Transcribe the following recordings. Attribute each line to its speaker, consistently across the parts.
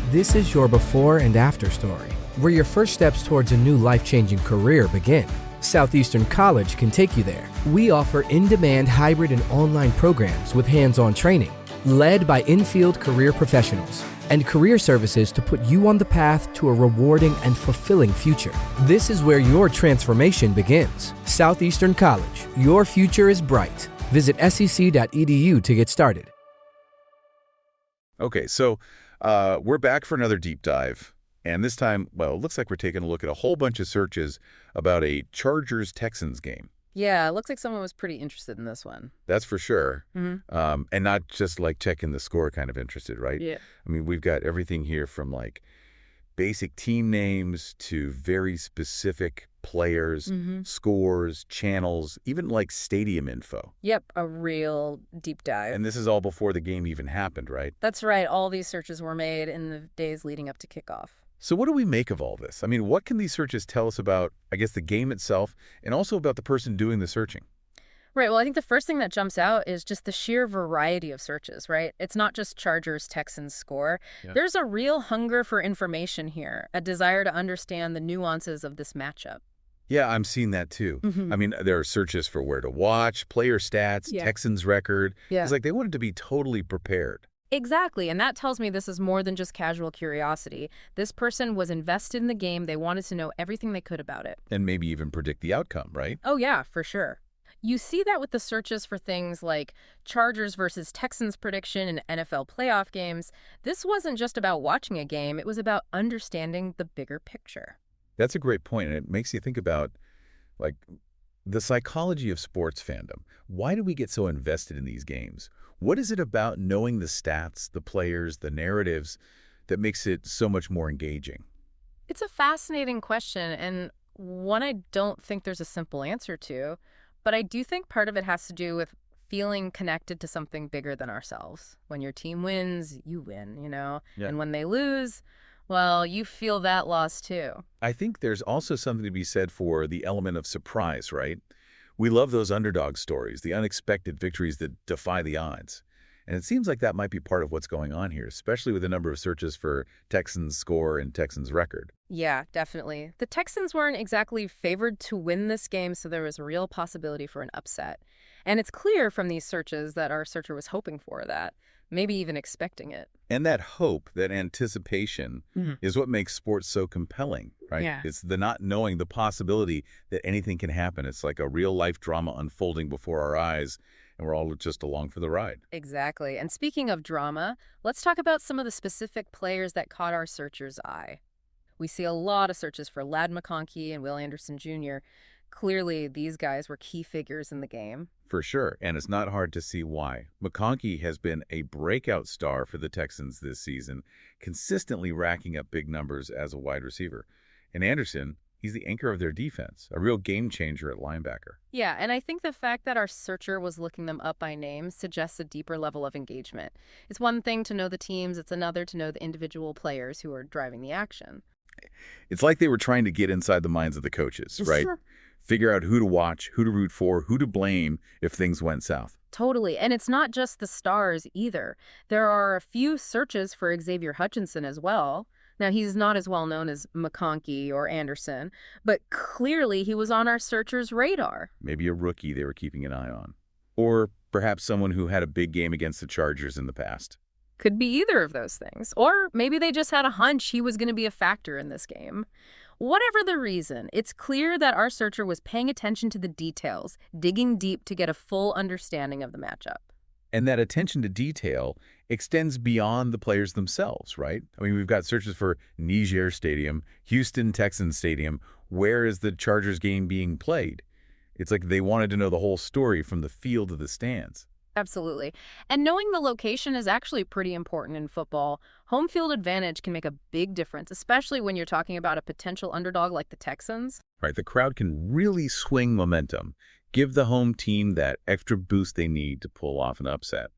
Speaker 1: This is your before and after story, where your first steps towards a new life-changing career begin. Southeastern College can take you there. We offer in-demand hybrid and online programs with hands-on training, led by in-field career professionals, and career services to put you on the path to a rewarding and fulfilling future. This is where your transformation begins. Southeastern College, your future is bright. Visit sec.edu to get started.
Speaker 2: Okay, so we're back for another deep dive. And this time, well, it looks like we're taking a look at a whole bunch of searches about a Chargers-Texans game.
Speaker 3: Yeah, it looks like someone was pretty interested in this one.
Speaker 2: That's for sure.
Speaker 3: Mm-hmm.
Speaker 2: And not just like checking the score kind of interested, right?
Speaker 3: Yeah.
Speaker 2: I mean, we've got everything here from like basic team names to very specific players, scores, channels, even like stadium info.
Speaker 3: Yep, a real deep dive.
Speaker 2: And this is all before the game even happened, right?
Speaker 3: That's right. All these searches were made in the days leading up to kickoff.
Speaker 2: So what do we make of all this? I mean, what can these searches tell us about, I guess, the game itself and also about the person doing the searching?
Speaker 3: Right. Well, I think the first thing that jumps out is just the sheer variety of searches, right? It's not just Chargers, Texans score.
Speaker 2: Yeah.
Speaker 3: There's a real hunger for information here, a desire to understand the nuances of this matchup.
Speaker 2: Yeah, I'm seeing that too. I mean, there are searches for where to watch, player stats, Texans record.
Speaker 3: Yeah.
Speaker 2: It's like they wanted to be totally prepared.
Speaker 3: Exactly, and that tells me this is more than just casual curiosity. This person was invested in the game. They wanted to know everything they could about it.
Speaker 2: And maybe even predict the outcome, right?
Speaker 3: Oh, yeah, for sure. You see that with the searches for things like Chargers versus Texans prediction in NFL playoff games. This wasn't just about watching a game. It was about understanding the bigger picture.
Speaker 2: That's a great point, and it makes you think about, like, the psychology of sports fandom. Why do we get so invested in these games? What is it about knowing the stats, the players, the narratives that makes it so much more engaging?
Speaker 3: It's a fascinating question, and one I don't think there's a simple answer to, but I do think part of it has to do with feeling connected to something bigger than ourselves. When your team wins, you win, you know?
Speaker 2: Yeah.
Speaker 3: And when they lose, well, you feel that loss too.
Speaker 2: I think there's also something to be said for the element of surprise, right? We love those underdog stories, the unexpected victories that defy the odds. And it seems like that might be part of what's going on here, especially with the number of searches for Texans score and Texans record.
Speaker 3: Yeah, definitely. The Texans weren't exactly favored to win this game, so there was a real possibility for an upset. And it's clear from these searches that our searcher was hoping for that, maybe even expecting it.
Speaker 2: And that hope, that anticipation, is what makes sports so compelling, right?
Speaker 3: Yeah.
Speaker 2: It's the not knowing the possibility that anything can happen. It's like a real-life drama unfolding before our eyes, and we're all just along for the ride.
Speaker 3: Exactly. And speaking of drama, let's talk about some of the specific players that caught our searcher's eye. We see a lot of searches for Ladd McConkey and Will Anderson Jr. Clearly, these guys were key figures in the game.
Speaker 2: For sure, and it's not hard to see why. McConkey has been a breakout star for the Texans this season, consistently racking up big numbers as a wide receiver. And Anderson, he's the anchor of their defense, a real game changer at linebacker.
Speaker 3: Yeah, and I think the fact that our searcher was looking them up by name suggests a deeper level of engagement. It's one thing to know the teams, it's another to know the individual players who are driving the action.
Speaker 2: It's like they were trying to get inside the minds of the coaches, right?
Speaker 3: Sure.
Speaker 2: Figure out who to watch, who to root for, who to blame if things went south.
Speaker 3: Totally. And it's not just the stars either. There are a few searches for Xavier Hutchinson as well. Now, he's not as well known as McConkey or Anderson, but clearly he was on our searcher's radar.
Speaker 2: Maybe a rookie they were keeping an eye on. Or perhaps someone who had a big game against the Chargers in the past.
Speaker 3: Could be either of those things. Or maybe they just had a hunch he was going to be a factor in this game. Whatever the reason, it's clear that our searcher was paying attention to the details, digging deep to get a full understanding of the matchup.
Speaker 2: And that attention to detail extends beyond the players themselves, right? I mean, we've got searches for Niger Stadium, Houston Texans Stadium. Where is the Chargers game being played? It's like they wanted to know the whole story from the field to the stands.
Speaker 3: Absolutely. And knowing the location is actually pretty important in football. Home field advantage can make a big difference, especially when you're talking about a potential underdog like the Texans.
Speaker 2: Right, the crowd can really swing momentum, give the home team that extra boost they need to pull off an upset.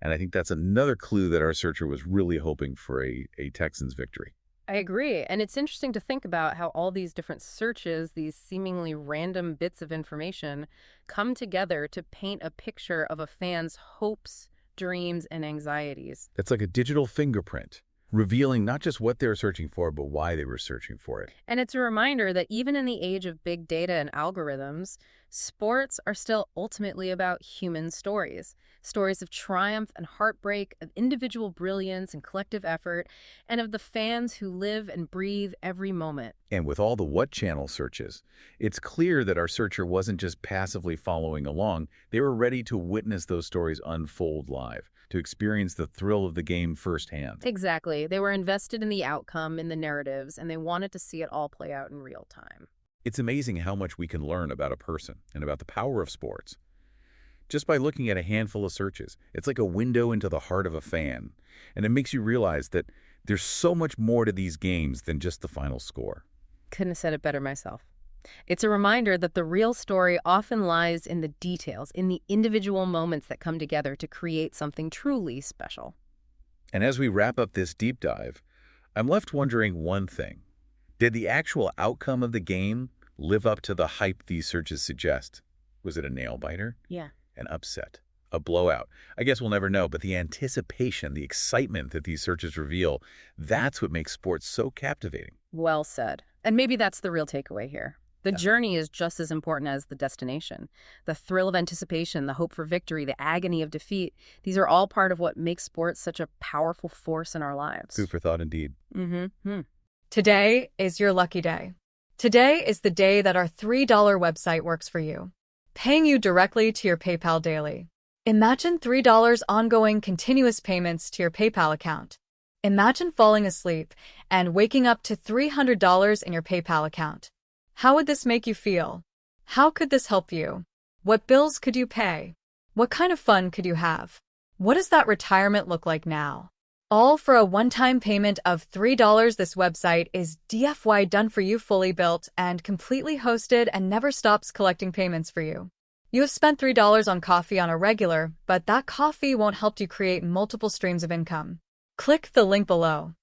Speaker 2: And I think that's another clue that our searcher was really hoping for a Texans victory.
Speaker 3: I agree. And it's interesting to think about how all these different searches, these seemingly random bits of information, come together to paint a picture of a fan's hopes, dreams, and anxieties.
Speaker 2: That's like a digital fingerprint. revealing not just what they were searching for, but why they were searching for it.
Speaker 3: And it's a reminder that even in the age of big data and algorithms, sports are still ultimately about human stories. Stories of triumph and heartbreak, of individual brilliance and collective effort, and of the fans who live and breathe every moment.
Speaker 2: And with all the what channel searches, it's clear that our searcher wasn't just passively following along. They were ready to witness those stories unfold live, to experience the thrill of the game firsthand.
Speaker 3: Exactly. They were invested in the outcome, in the narratives, and they wanted to see it all play out in real time.
Speaker 2: It's amazing how much we can learn about a person and about the power of sports just by looking at a handful of searches. It's like a window into the heart of a fan, and it makes you realize that there's so much more to these games than just the final score.
Speaker 3: Couldn't have said it better myself. It's a reminder that the real story often lies in the details, in the individual moments that come together to create something truly special.
Speaker 2: And as we wrap up this deep dive, I'm left wondering one thing. Did the actual outcome of the game live up to the hype these searches suggest? Was it a nail-biter?
Speaker 3: Yeah.
Speaker 2: An upset? A blowout? I guess we'll never know, but the anticipation, the excitement that these searches reveal, that's what makes sports so captivating.
Speaker 3: Well said. And maybe that's the real takeaway here. The journey is just as important as the destination. The thrill of anticipation, the hope for victory, the agony of defeat, these are all part of what makes sports such a powerful force in our lives.
Speaker 2: Food for thought indeed.
Speaker 4: Today is your lucky day. Today is the day that our $3 website works for you, paying you directly to your PayPal daily. Imagine $3 ongoing continuous payments to your PayPal account. Imagine falling asleep and waking up to $300 in your PayPal account. How would this make you feel? How could this help you? What bills could you pay? What kind of fun could you have? What does that retirement look like now? All for a one-time payment of $3. This website is DFY done for you, fully built and completely hosted, and never stops collecting payments for you. You have spent $3 on coffee on a regular, but that coffee won't help you create multiple streams of income. Click the link below.